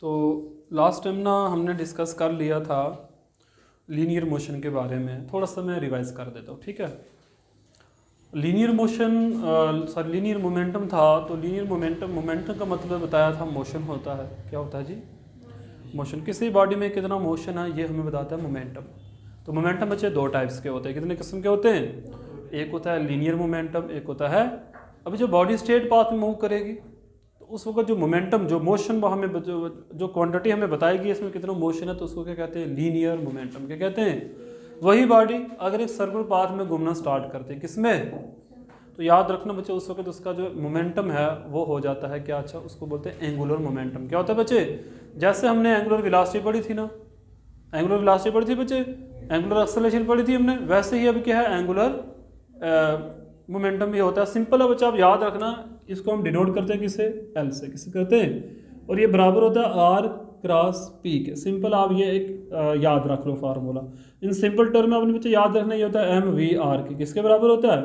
तो last time ना हमने डिस्कस कर लिया था लीनियर मोशन के बारे में, थोड़ा सा मैं रिवाइज कर देता हूँ, ठीक है। लीनियर मोशन लीनियर मोमेंटम था, तो लीनियर मोमेंटम का मतलब बताया था मोशन होता है। क्या होता है जी? मोशन। किसी बॉडी में कितना मोशन है ये हमें बताता है मोमेंटम। तो मोमेंटम बच्चे दो टाइप्स के होते हैं। कितने किस्म के होते हैं? एक होता है लीनियर मोमेंटम, एक होता है अभी जो बॉडी स्ट्रेट पाथ में मूव करेगी तो उस वक्त जो मोमेंटम, जो मोशन वो हमें जो क्वांटिटी हमें बताएगी इसमें कितना मोशन है, तो उसको क्या कहते हैं? Linear momentum. क्या कहते हैं? वही बॉडी अगर एक सर्कुलर पाथ में घूमना स्टार्ट करते हैं, किसमें? तो याद रखना बच्चे उस वक्त उसका जो मोमेंटम है वो हो जाता है क्या? अच्छा, उसको बोलते हैं एंगुलर मोमेंटम। क्या होता है बच्चे? जैसे हमने एंगुलर वेलोसिटी पढ़ी थी ना, एंगुलर वेलोसिटी पढ़ी थी बच्चे, एंगुलर एक्सेलरेशन पढ़ी थी हमने, वैसे ही अब क्या है? एंगुलर मोमेंटम भी होता है। सिंपल है बच्चा, आप याद रखना, इसको हम डिनोट करते हैं किसे? एल से। किसे करते हैं? और ये बराबर होता है आर क्रॉस पी के। सिंपल आप ये एक याद रख लो फार्मूला। इन सिंपल टर्म में अपने बच्चे याद रखना ये होता है एम वी आर के। किसके बराबर होता है?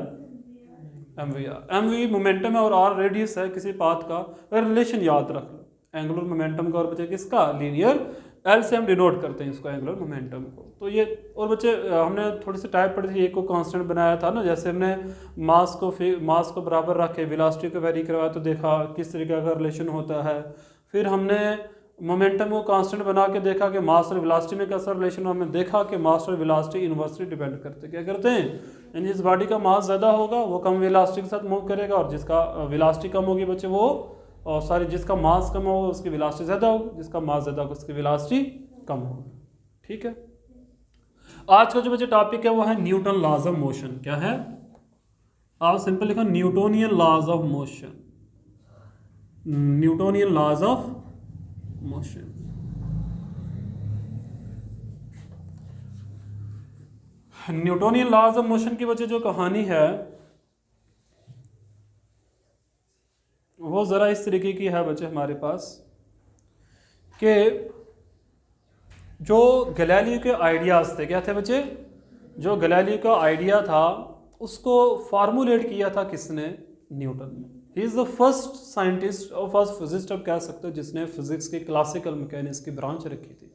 M v r. M v momentum है और आर रेडियस है किसी पाथ का। रिलेशन याद रख लो एंगुलर मोमेंटम का और बच्चे किसका? लीनियर। एल से हम डिनोट करते हैं इसको, एंगुलर मोमेंटम को। तो ये और बच्चे हमने थोड़ी सी टाइप पढ़ी थी, एक को कांस्टेंट बनाया था ना, जैसे हमने मास को बराबर रख के वेलोसिटी को वेरी करवाया तो देखा किस तरीके का रिलेशन होता है। फिर हमने मोमेंटम को कांस्टेंट बना के देखा कि मास और वेलोसिटी में कैसा रिलेशन, हमने देखा कि मास और वेलोसिटी इनवर्सली डिपेंड करते हैं। क्या करते हैं? यानी जिस बॉडी का मास ज़्यादा होगा वो कम वेलोसिटी के साथ मूव करेगा, और जिसका वेलोसिटी कम होगी बच्चे वो, और सॉरी जिसका मास कम होगा उसकी वेलोसिटी ज़्यादा होगी, जिसका मास ज़्यादा होगा उसकी वेलोसिटी कम होगी। ठीक है। आज का जो बच्चे टॉपिक है वो है न्यूटन लॉज ऑफ मोशन। क्या है? आप सिंपल लिखो Newtonian laws of motion. Newtonian laws of motion. Newtonian laws of motion की वजह जो कहानी है वो ज़रा इस तरीके की है बच्चे हमारे पास कि जो गैलीलियो के आइडियाज़ थे, क्या थे बच्चे? जो गैलीलियो का आइडिया था उसको फार्मूलेट किया था किसने? न्यूटन ने। He is the first scientist और फर्स्ट फिजिस्ट आप कह सकते हो जिसने फिजिक्स की क्लासिकल मैकेनिक्स की ब्रांच रखी थी।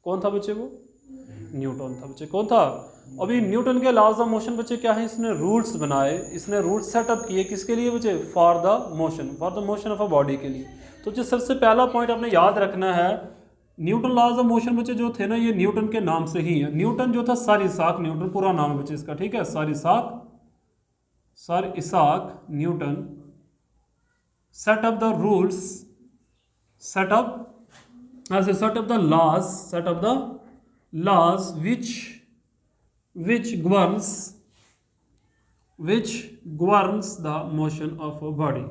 कौन था बच्चे वो? न्यूटन था बच्चे। कौन था? अभी न्यूटन के लॉज ऑफ मोशन बच्चे क्या है? इसने रूल्स बनाए, इसने रूल्स सेटअप किए किसके लिए बच्चे? For the motion of a body के लिए। तो जो सबसे पहला पॉइंट आपने याद रखना है, न्यूटन लॉज ऑफ मोशन बच्चे जो थे ना ये न्यूटन के नाम से ही है। न्यूटन जो था सर इसाक न्यूटन, पूरा नाम है बच्चे इसका, ठीक है? Sir Isaac Newton set up the rules, set up the laws which governs the motion of a body।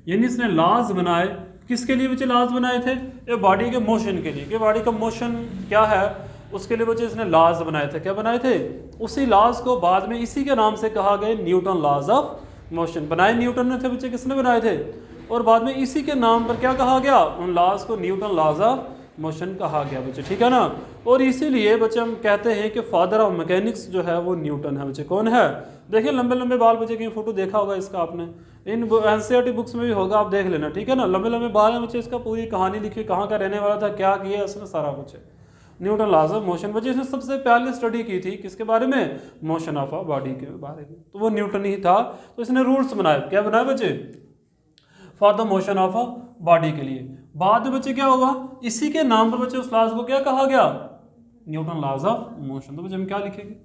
यानी इसने लॉज बनाए। किसके लिए बच्चे लॉज बनाए थे? ये बॉडी के मोशन के लिए, कि बॉडी का मोशन क्या है उसके लिए बच्चे इसने लॉज बनाए थे। क्या बनाए थे? उसी लॉज को बाद में इसी के नाम से कहा गया न्यूटन लॉज ऑफ मोशन। बनाए न्यूटन ने थे बच्चे। किसने बनाए थे? और बाद में इसी के नाम पर क्या कहा गया? उन लॉज को न्यूटन लॉज ऑफ मोशन कहा गया बच्चे, ठीक है ना। और इसीलिए बच्चे हम कहते हैं कि फादर ऑफ मैकेनिक्स जो है वो न्यूटन है बच्चे। कौन है? देखिए लंबे लंबे बाल बच्चे की फोटो देखा होगा इसका आपने, इन एनसीईआरटी बुक्स में भी होगा, आप देख लेना, ठीक है ना। लंबे लंबे बाल हैं बच्चे, इसका पूरी कहानी लिखी, कहाँ का रहने वाला था, क्या किया इसने, सारा बच्चे। न्यूटन लॉज ऑफ मोशन बच्चे इसने सबसे पहले स्टडी की थी किसके बारे में? मोशन ऑफ अ बॉडी के बारे में। तो वो न्यूटन ही था। तो इसने रूल्स बनाए। क्या बनाए बच्चे? For the motion of a body के लिए। बाद में बच्चे क्या होगा? इसी के नाम पर बच्चे उस लॉज को क्या कहा गया? Newton laws of motion. तो बच्चे हम क्या लिखेंगे?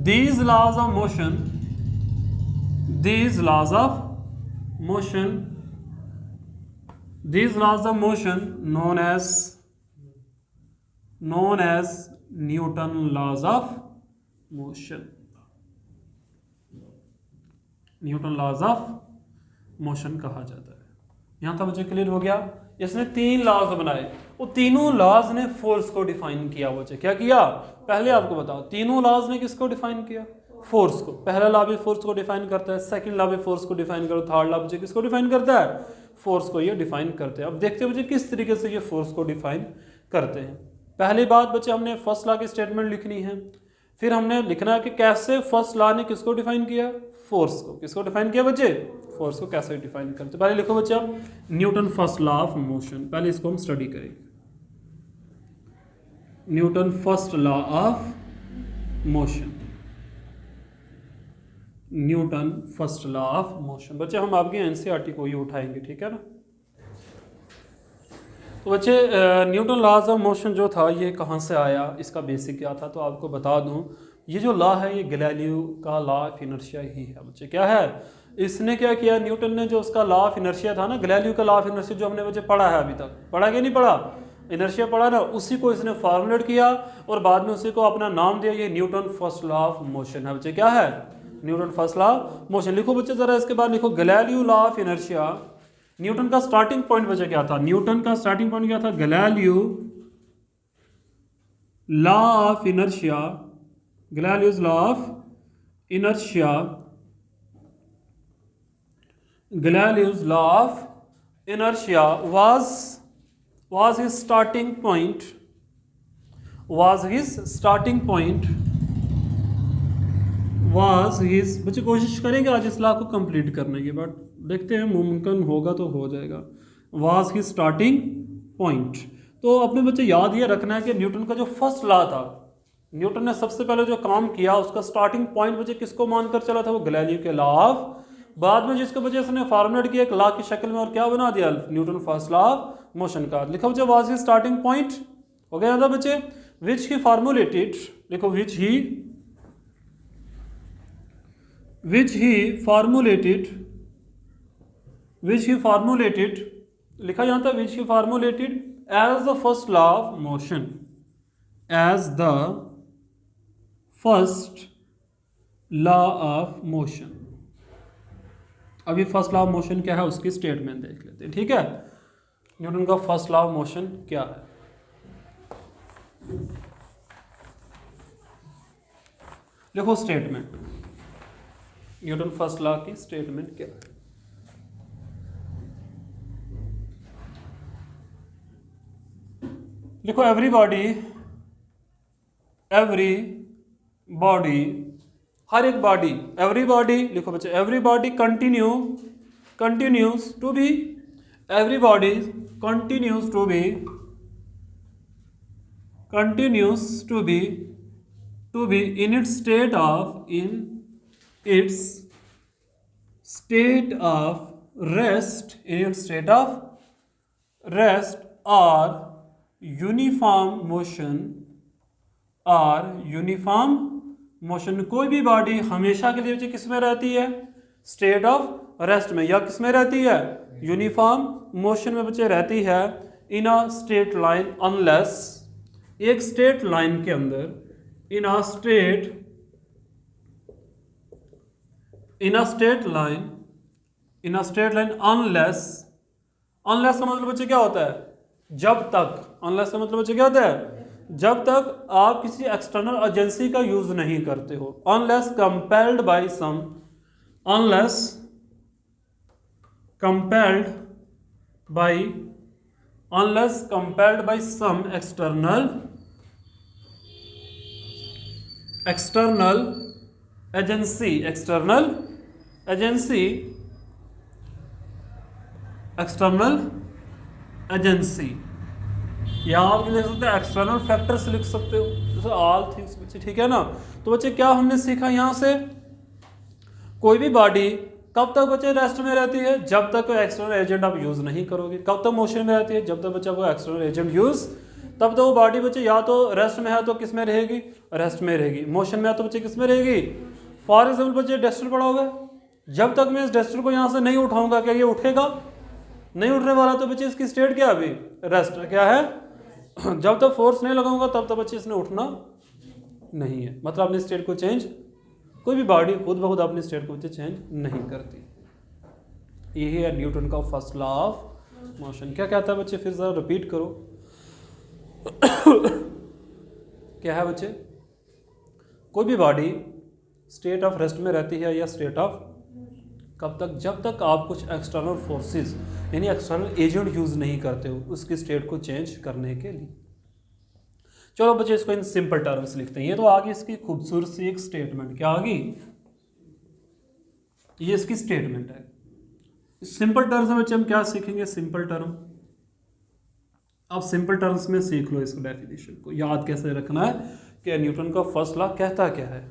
These laws of motion known as Newton laws of motion। Newton laws of motion कहा जाता है। यहाँ तक मुझे क्लियर हो गया। इसने 3 लॉज बनाए, वो तीनों लॉज ने फोर्स को डिफाइन किया। बच्चे क्या किया? पहले आपको बताओ, तीनों लॉज ने किसको डिफाइन किया? फोर्स को। पहला लॉ भी फोर्स को डिफाइन करता है, सेकंड लॉ भी फोर्स को डिफाइन करो, थर्ड लॉ बच्चे किसको डिफाइन करता है? फोर्स को ये डिफाइन करते हैं। अब देखते हैं बच्चे किस तरीके से ये फोर्स को डिफाइन करते हैं। पहली बात बच्चे हमने फर्स्ट लॉ की स्टेटमेंट लिखनी है फिर हमने लिखना है कि कैसे फर्स्ट लॉ ने किसको डिफाइन किया, फोर्स को। किसको डिफाइन किया बच्चे, फोर्स को कैसे डिफाइन करते। पहले लिखो बच्चा Newton first law of motion, पहले इसको हम स्टडी करेंगे। Newton first law of motion, Newton first law of motion. बच्चे हम आपकी एनसीईआरटी को ही उठाएंगे, ठीक है ना। तो बच्चे न्यूटन लॉज ऑफ मोशन जो था ये कहाँ से आया, इसका बेसिक क्या था, तो आपको बता दूं ये जो लॉ है ये गैलीलियो का लॉ ऑफ इनर्शिया ही है बच्चे। क्या है, इसने क्या किया, न्यूटन ने जो उसका लॉ ऑफ इनर्शिया था ना, गैलीलियो का लॉ ऑफ इनर्शिया जो हमने बच्चे पढ़ा है, अभी तक पढ़ा कि नहीं पढ़ा, इनर्शिया पढ़ा ना, उसी को इसने फॉर्मुलेट किया और बाद में उसी को अपना नाम दिया, ये Newton first law of motion है बच्चे। क्या है, Newton first law of motion. लिखो बच्चे जरा इसके बाद लिखो Galileo law of inertia. Newton का स्टार्टिंग पॉइंट बच्चे क्या था, न्यूटन का स्टार्टिंग पॉइंट क्या था, Galileo law of inertia, Galileo's law of inertia, Galileo's law of inertia was his starting point, बच्चे कोशिश करेंगे आज इस लॉ को कंप्लीट करने की, बट देखते हैं मुमकिन होगा तो हो जाएगा। Was he starting point. तो अपने बच्चे याद ये रखना है कि न्यूटन का जो फर्स्ट लॉ था, न्यूटन ने सबसे पहले जो काम किया उसका स्टार्टिंग पॉइंट बच्चे किसको मानकर चला था, वो गैलीलियो के लॉ ऑफ, बाद में जिसको वजह से फॉर्मुलेट किया एक लॉ की शक्ल में और क्या बना दिया, Newton first law of motion का। लिखो बच्चे वाज ही स्टार्टिंग पॉइंट, हो गया था बच्चे, विच ही फॉर्मुलेटेड, लिखो विच ही फॉर्मुलेटेड, लिखा जाता है which he formulated as the first law of motion, as the first law of motion. अभी फर्स्ट लॉ ऑफ मोशन क्या है उसकी स्टेटमेंट देख लेते हैं, ठीक है। न्यूटन का फर्स्ट लॉ ऑफ मोशन क्या है, देखो स्टेटमेंट, न्यूटन फर्स्ट लॉ की स्टेटमेंट क्या है। देखो एवरी बॉडी, हर एक बॉडी, एवरी बॉडी, लिखो बच्चे every body continues to be, every body continues to be in its state of rest, or uniform motion। कोई भी बॉडी हमेशा के लिए किस में रहती है, स्टेट ऑफ रेस्ट में, या किस में रहती है, यूनिफॉर्म मोशन में बच्चे रहती है। इन अ स्ट्रेट लाइन अनलेस, एक स्ट्रेट लाइन के अंदर, इन अ स्ट्रेट लाइन अनलेस का मतलब बच्चे क्या होता है, जब तक, अनलेस का मतलब बच्चे क्या होता है, जब तक आप किसी एक्सटर्नल एजेंसी का यूज नहीं करते हो, unless compelled by some external agency, या आप लिख सकते हैं एक्सटर्नल फैक्टर्स लिख सकते हो, जैसे ऑल थिंग्स बच्चे, ठीक है ना। तो बच्चे क्या हमने सीखा यहाँ से, कोई भी बॉडी कब तक बच्चे रेस्ट में रहती है, जब तक एक्सटर्नल एजेंट आप यूज नहीं करोगे। कब तक मोशन में रहती है, जब तक बच्चा वो एक्सटर्नल एजेंट यूज, तब तक वो बॉडी बच्चे या तो रेस्ट में है तो किस में रहेगी, रेस्ट में रहेगी। मोशन में है तो बच्चे किस में रहेगी, फॉर एग्जाम्पल बच्चे डस्टर पड़ा होगा, जब तक मैं इस डस्टर को यहाँ से नहीं उठाऊंगा क्या ये उठेगा, नहीं उठने वाला, तो बच्चे इसकी स्टेट क्या है, अभी रेस्ट क्या है। जब तक फोर्स नहीं लगाऊंगा तब तक बच्चे इसने उठना नहीं है, मतलब अपनी स्टेट को चेंज, कोई भी बॉडी खुद ब खुद अपनी स्टेट को चेंज नहीं करती। यही है न्यूटन का फर्स्ट लॉ ऑफ मोशन। क्या कहता है बच्चे, फिर जरा रिपीट करो। क्या है बच्चे, कोई भी बॉडी स्टेट ऑफ रेस्ट में रहती है, या स्टेट ऑफ, कब तक, जब तक आप कुछ एक्सटर्नल फोर्सेस यानी एक्सटर्नल एजेंट यूज नहीं करते हो उसकी स्टेट को चेंज करने के लिए। चलो बच्चे इसको इन सिंपल टर्म्स लिखते हैं। ये तो आगे इसकी खूबसूरत सी एक स्टेटमेंट, क्या आ गई, ये इसकी स्टेटमेंट है। सिंपल टर्म्स में बच्चे हम क्या सीखेंगे, सिंपल टर्म। अब सिंपल टर्म्स में सीख लो इसको, डेफिनेशन को याद कैसे रखना है कि न्यूटन का फर्स्ट लॉ कहता क्या है।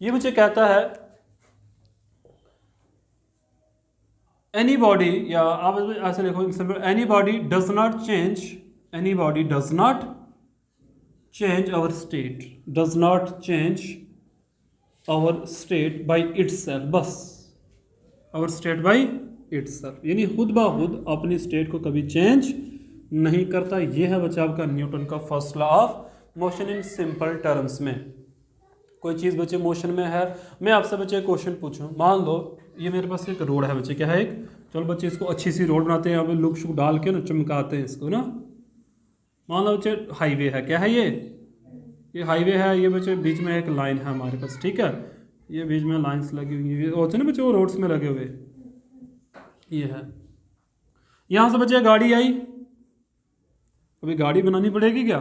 ये मुझे कहता है एनी बॉडी, या आप ऐसे लिखो, any body does not change, any body does not change our state, does not change our state by itself, बस आवर स्टेट बाई इटसेल्फ, यानी खुद ब खुद अपनी स्टेट को कभी चेंज नहीं करता। ये है बच्चा आपका न्यूटन का first law of motion in simple terms में। कोई चीज़ बच्चे मोशन में है, मैं आपसे बच्चे क्वेश्चन पूछूं, मान लो ये मेरे पास एक रोड है बच्चे, क्या है एक, चलो बच्चे इसको अच्छी सी रोड बनाते हैं, यहाँ पे लुक शुक डाल के ना चमकाते हैं इसको ना। मान लो बच्चे हाईवे है, क्या है ये हाईवे है, ये बच्चे बीच में एक लाइन है हमारे पास, ठीक है, ये बीच में लाइन्स लगी हुई है, होते हैं ना बच्चे वो रोड्स में लगे हुए, ये है। यहाँ से बच्चे गाड़ी आई, अभी गाड़ी बनानी पड़ेगी क्या,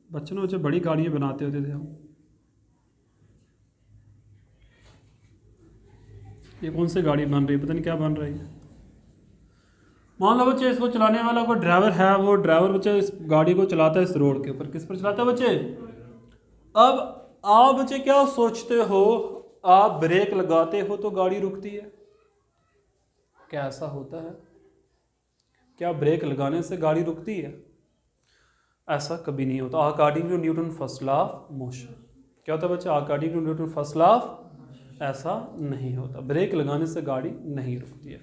बच्चों ने बच्चे बड़ी गाड़ियाँ बनाते होते थे हम। ये कौन सी गाड़ी बन रही है, पता नहीं क्या बन रही है। मान लो बच्चे इसको चलाने वाला कोई ड्राइवर है, वो ड्राइवर बच्चे इस गाड़ी को चलाता है इस रोड के ऊपर, किस पर चलाता है बच्चे। अब आप बच्चे क्या सोचते हो, आप ब्रेक लगाते हो तो गाड़ी रुकती है, क्या ऐसा होता है, क्या ब्रेक लगाने से गाड़ी रुकती है, ऐसा कभी नहीं होता। According to Newton first law of motion, क्या होता है बच्चे, according to Newton first law of, ऐसा नहीं होता, ब्रेक लगाने से गाड़ी नहीं रुकती है।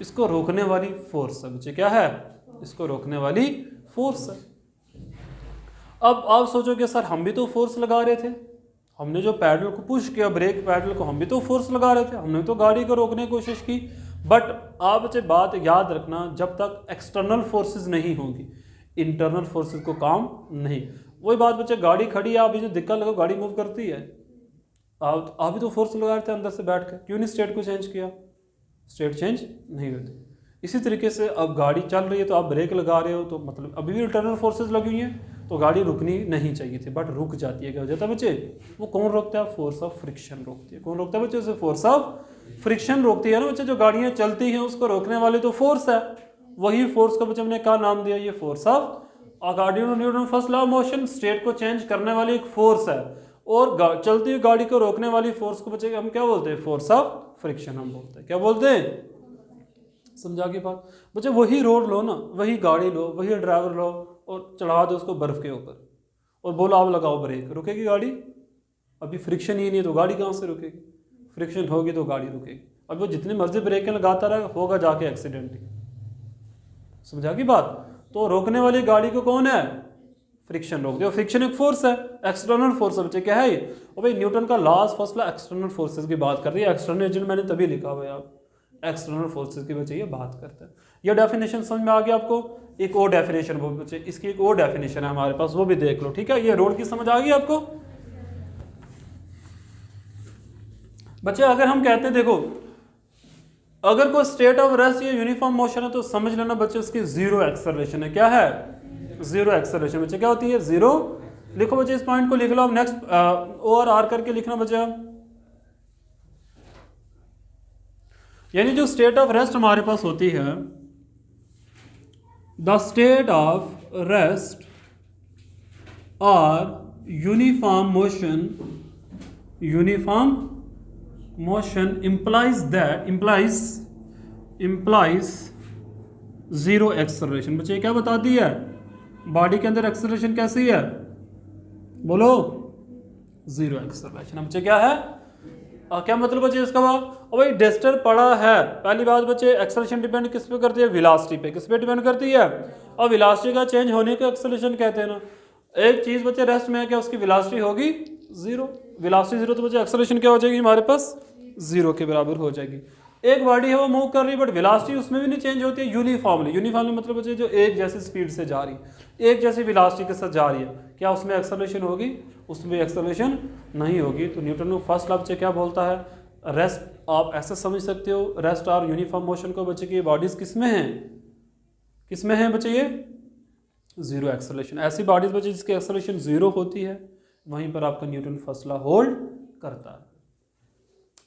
इसको रोकने वाली फोर्स है बच्चे, क्या है, इसको रोकने वाली फोर्स है। अब आप सोचोगे सर हम भी तो फोर्स लगा रहे थे, हमने जो पैडल को पुश किया, ब्रेक पैडल को, हम भी तो फोर्स लगा रहे थे, हमने तो गाड़ी को रोकने की कोशिश की। बट आप बच्चे बात याद रखना, जब तक एक्सटर्नल फोर्सेस नहीं होंगी, इंटरनल फोर्सेस को काम नहीं। वही बात बच्चे, गाड़ी खड़ी है, आप ये जो दिक्कत लगा, गाड़ी मूव करती है, आप भी तो फोर्स लगा रहे थे अंदर से बैठ कर, क्यों नहीं स्टेट को चेंज किया, स्टेट चेंज नहीं होती। इसी तरीके से अब गाड़ी चल रही है तो आप ब्रेक लगा रहे हो, तो मतलब अभी भी इंटरनल फोर्सेस लगी हुई हैं, तो गाड़ी रुकनी नहीं चाहिए थी, बट रुक जाती है। क्या हो जाता है बच्चे, वो कौन रोकता है, फोर्स ऑफ फ्रिक्शन रोकती है। कौन रोकता है बच्चे, उसे फोर्स ऑफ फ्रिक्शन रोकती है ना बच्चे। जो गाड़ियाँ चलती हैं उसको रोकने वाली तो फोर्स है, वही फोर्स का बच्चे हमने क्या नाम दिया, ये force of, according to Newton first law of motion, state को चेंज करने वाली एक फोर्स है, और चलती हुई गाड़ी को रोकने वाली फोर्स को बच्चे हम क्या बोलते हैं, फोर्स ऑफ फ्रिक्शन हम बोलते हैं। क्या बोलते हैं, समझा की बात बच्चे। वही रोड लो ना, वही गाड़ी लो, वही ड्राइवर लो, और चढ़ा दो उसको बर्फ के ऊपर, और बोलो आप लगाओ ब्रेक, रुकेगी गाड़ी? अभी फ्रिक्शन ही नहीं है तो गाड़ी कहाँ से रुकेगी, फ्रिक्शन होगी तो गाड़ी रुकेगी। अब वो जितनी मर्जी ब्रेकें लगाता रहे, होगा जाके एक्सीडेंट ही। समझा की बात। तो रोकने वाली गाड़ी को कौन है, फ्रिक्शन रोक दो। फ्रिक्शन एक फोर्स है, एक्सटर्नल फोर्स है बच्चे, क्या है ये, और भाई न्यूटन का last first law external forces की बात कर रही है। एक्सटर्नल एजेंट मैंने तभी लिखा हुआ है, आप एक्सटर्नल फोर्सेस की बच्चे ये बात करते हैं। ये डेफिनेशन समझ में आ गया आपको। एक और डेफिनेशन वो बच्चे, इसकी एक और डेफिनेशन है हमारे पास, वो भी देख लो, ठीक है। ये रोड की समझ आ गई आपको बच्चे। अगर हम कहते हैं देखो, अगर कोई स्टेट ऑफ रेस्ट या यूनिफॉर्म मोशन है तो समझ लेना बच्चे उसकी जीरो एक्सेलरेशन है। क्या है, जीरो एक्सेलरेशन बच्चे। क्या होती है, जीरो। लिखो बच्चे, इस पॉइंट को लिख लो आप, नेक्स्ट ओ और आर करके लिखना बच्चे। यानी जो स्टेट ऑफ रेस्ट हमारे पास होती है, द स्टेट ऑफ रेस्ट और uniform motion, uniform motion implies that implies zero acceleration. बच्चे क्या बताती है, बॉडी के अंदर एक्सेलरेशन कैसी है, बोलो, जीरो एक्सेलरेशन। बच्चे क्या है, क्या मतलब बच्चे इसका भाई डस्टर पड़ा है। पहली बात बच्चे, एक्सेलरेशन डिपेंड किस पे करती है, वेलोसिटी पे। किस पे डिपेंड करती है, और वेलोसिटी का चेंज होने को एक्सेलरेशन कहते हैं ना। एक चीज बच्चे रेस्ट में है, क्या उसकी वेलोसिटी होगी जीरो। वेलोसिटी जीरो तो बच्चे एक्सेलरेशन क्या हो जाएगी हमारे पास, जीरो के बराबर हो जाएगी। एक बॉडी है वो मूव कर रही है, बट वेलोसिटी उसमें भी नहीं चेंज होती है यूनिफॉर्मली। यूनिफॉर्मली मतलब बच्चे जो एक जैसी स्पीड से जा रही है, एक जैसी वेलोसिटी के साथ जा रही है, क्या उसमें एक्सेलरेशन होगी, उसमें एक्सेलरेशन नहीं होगी। तो न्यूटन ने फर्स्ट लॉ बच्चे क्या बोलता है, रेस्ट। आप ऐसे समझ सकते हो, रेस्ट और यूनिफॉर्म मोशन को बच्चे की बॉडीज किस में हैं, किस में है बच्चे ये, जीरो एक्सेलरेशन। ऐसी बॉडीज बच्चे जिसकी एक्सेलरेशन जीरो होती है वहीं पर आपका न्यूटन फर्स्ट लॉ होल्ड करता है।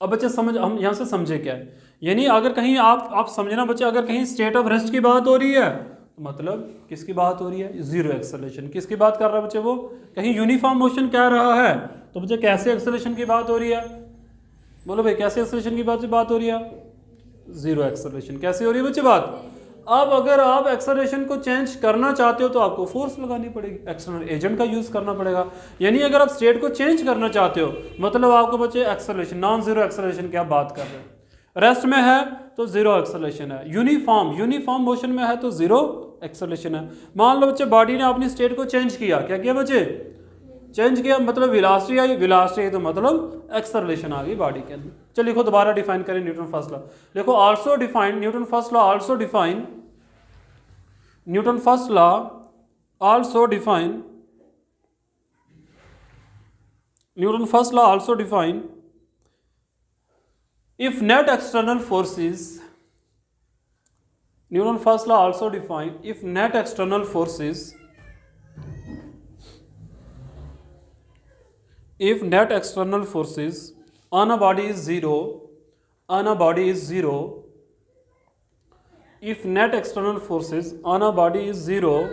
अब बच्चे समझ, हम यहाँ से समझे क्या है, यानी अगर कहीं आप समझना बच्चे, अगर कहीं स्टेट ऑफ रेस्ट की बात हो रही है तो मतलब किसकी बात हो रही है, जीरो एक्सेलरेशन। किसकी बात कर रहा है बच्चे वो, कहीं यूनिफॉर्म मोशन कह रहा है तो बच्चे कैसे एक्सेलरेशन की बात हो रही है, बोलो भाई कैसे एक्सेलरेशन की बात हो रही है, जीरो एक्सेलरेशन। कैसे हो रही है बच्चे बात। अब अगर आप एक्सेलरेशन को चेंज करना चाहते हो तो आपको फोर्स लगानी पड़ेगी, एक्सटर्नल एजेंट का यूज करना पड़ेगा। यानी अगर आप स्टेट को चेंज करना चाहते हो मतलब आपको बच्चे एक्सेलरेशन, नॉन जीरो एक्सेलरेशन की आप बात कर रहे हैं, रेस्ट में है तो जीरो एक्सेलरेशन है, यूनिफॉर्म मोशन में है तो जीरो एक्सेलरेशन है। मान लो बच्चे बॉडी ने अपनी स्टेट को चेंज किया, क्या किया बच्चे, चेंज किया, मतलब वेलोसिटी आई, वेलोसिटी आई तो मतलब एक्सेलरेशन आ गई बॉडी के अंदर। चलिए लिखो, दोबारा डिफाइन करें न्यूटन फर्स्ट लॉ। देखो also define, Newton first law also define, Newton first law also define, Newton first law also define if net external forces, Newton first law also define if net external forces, if net external forces on a body is zero, on a body is zero, if net external forces on a body is zero,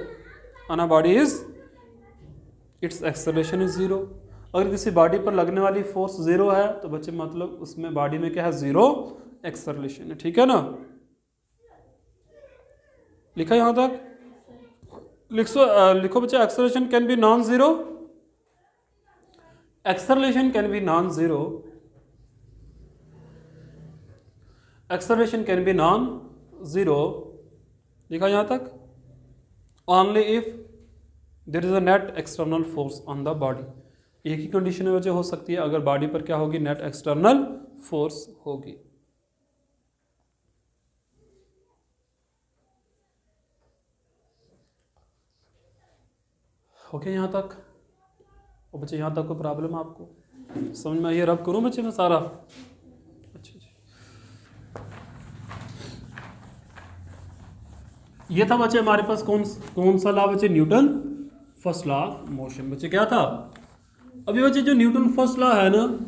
on a body is, its acceleration is zero। अगर किसी body पर लगने वाली force zero है तो बच्चे मतलब उसमें बॉडी में क्या है, जीरो एक्सेलरेशन है, ठीक है ना। लिखा यहां तक, लिखो बच्चे, acceleration can be non zero, acceleration can be non zero, acceleration can be non zero, लिखा यहां तक, only if there is a net external force on the body. एक ही कंडीशन में वजह हो सकती है, अगर बॉडी पर क्या होगी, नेट एक्सटर्नल फोर्स होगी। ओके यहां तक। और बच्चे यहां तक कोई प्रॉब्लम आपको समझ में आई है, रब करूं बच्चे मैं सारा, अच्छा ये था बच्चे हमारे पास कौन सा लॉ बच्चे, Newton first law of motion. बच्चे क्या था, अभी बच्चे जो न्यूटन फर्स्ट लॉ है ना,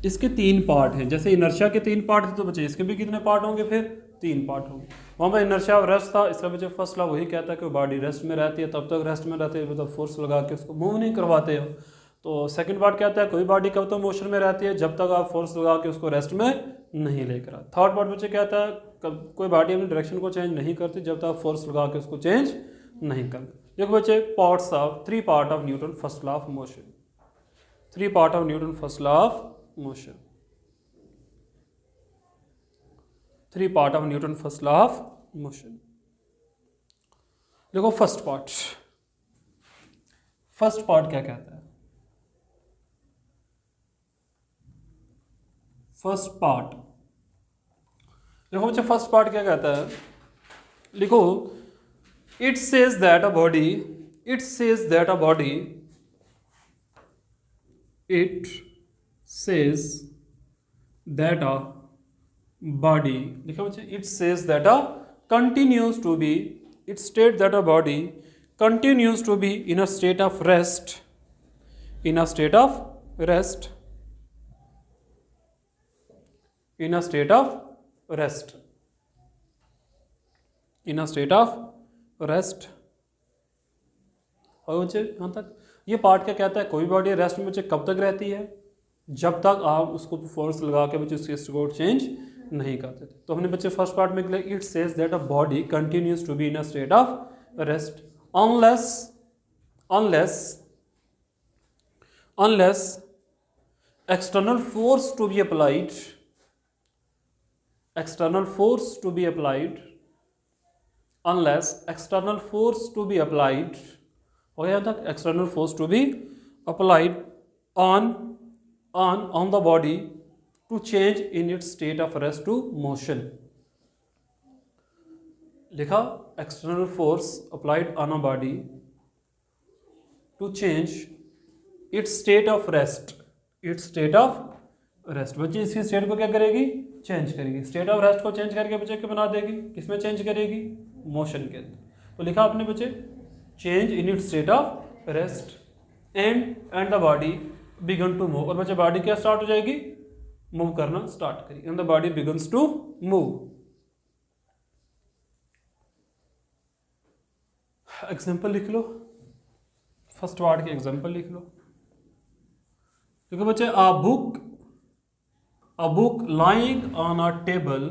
इसके तीन पार्ट हैं। जैसे इनर्शिया के तीन पार्ट थे तो बच्चे इसके भी कितने पार्ट होंगे, फिर तीन पार्ट होंगे। वहाँ पर इनर्शिया और रेस्ट था, इसका बच्चे फर्स्ट लॉ वही कहता है कि बॉडी रेस्ट में रहती है, तब तक रेस्ट में रहती है मतलब फोर्स लगा के उसको मूव नहीं करवाते हो। तो सेकंड पार्ट कहता है कोई बॉडी कब तक मोशन में रहती है, जब तक आप फोर्स लगा के उसको रेस्ट में नहीं लेकर आते। थर्ड पार्ट बच्चे कहता है कोई बॉडी अपनी डायरेक्शन को चेंज नहीं करती जब तक फोर्स लगा के उसको चेंज नहीं करते। देखो बच्चे, parts of three part of Newton first law of motion, three part of Newton first law of motion, three part of Newton first law of motion. देखो फर्स्ट पार्ट क्या कहता है, फर्स्ट पार्ट देखो बच्चे, फर्स्ट पार्ट क्या कहता है, लिखो, it says that a body, it says that a body, it says that a body, लिखो बच्चे, it says that a continues to be, it states that a body continues to be in a state of rest, in a state of rest, in a state of rest, in a state of rest। और बच्चे यहाँ तक ये part क्या कहता है, कोई body rest में बच्चे कब तक रहती है, जब तक आप उसको फोर्स लगा के बच्चे उसकी स्टेट को चेंज नहीं करते थे। तो हमने बच्चे फर्स्ट पार्ट में लिखा, it says that a body continues to be in a state of rest unless external force to be applied, external force to be applied, unless external force to be applied, हो गया तक, external force to be applied on the body to change in its state of rest to motion। लिखा, external force applied on a body to change its state of rest, its state of rest। बच्चे इसकी state को क्या करेगी, change करेगी। State of rest को change करके बच्चे क्या बना देगी, किसमें चेंज करेगी, मोशन के अंदर। तो लिखा आपने बच्चे change in it state of rest and the body began to move, और बच्चे बॉडी क्या स्टार्ट हो जाएगी, मूव करना स्टार्ट करेगी, and the body begins to move. Example लिख लो, फर्स्ट वर्ड के एग्जाम्पल लिख लो। देखो बच्चे a book lying on a table,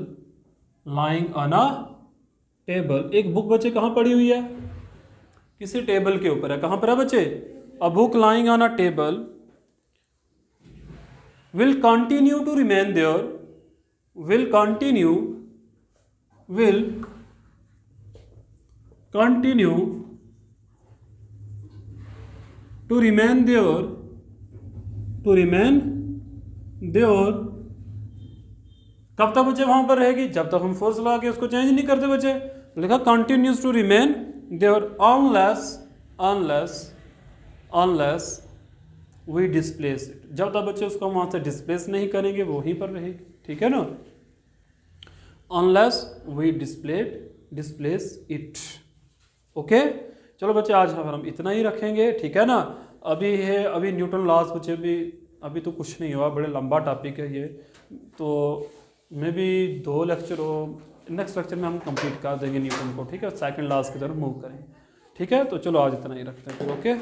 lying on a table, एक बुक बच्चे कहाँ पड़ी हुई है, किसी टेबल के ऊपर है, कहाँ पर है बच्चे, a book lying on a table will continue to remain there, will continue to remain there, कब तक बच्चे वहां पर रहेगी, जब तक हम फोर्स लगा के उसको चेंज नहीं करते बच्चे। लिखा continues to remain there unless we displace it, जब तक बच्चे उसको वहां से डिस्प्लेस नहीं करेंगे वो वहीं पर रहेगी, ठीक है ना, unless we displace it. Okay चलो बच्चे आज हम इतना ही रखेंगे, ठीक है ना। अभी न्यूटन लॉज बच्चे अभी तो कुछ नहीं हुआ, बड़े लंबा टॉपिक है ये, तो मे बी 2 लेक्चर हो, नेक्स्ट लेक्चर में हम कंप्लीट कर देंगे न्यूटन को, ठीक है, सेकंड लॉज की तरफ मूव करेंगे, ठीक है। तो चलो आज इतना ही रखते हैं फिर, ओके।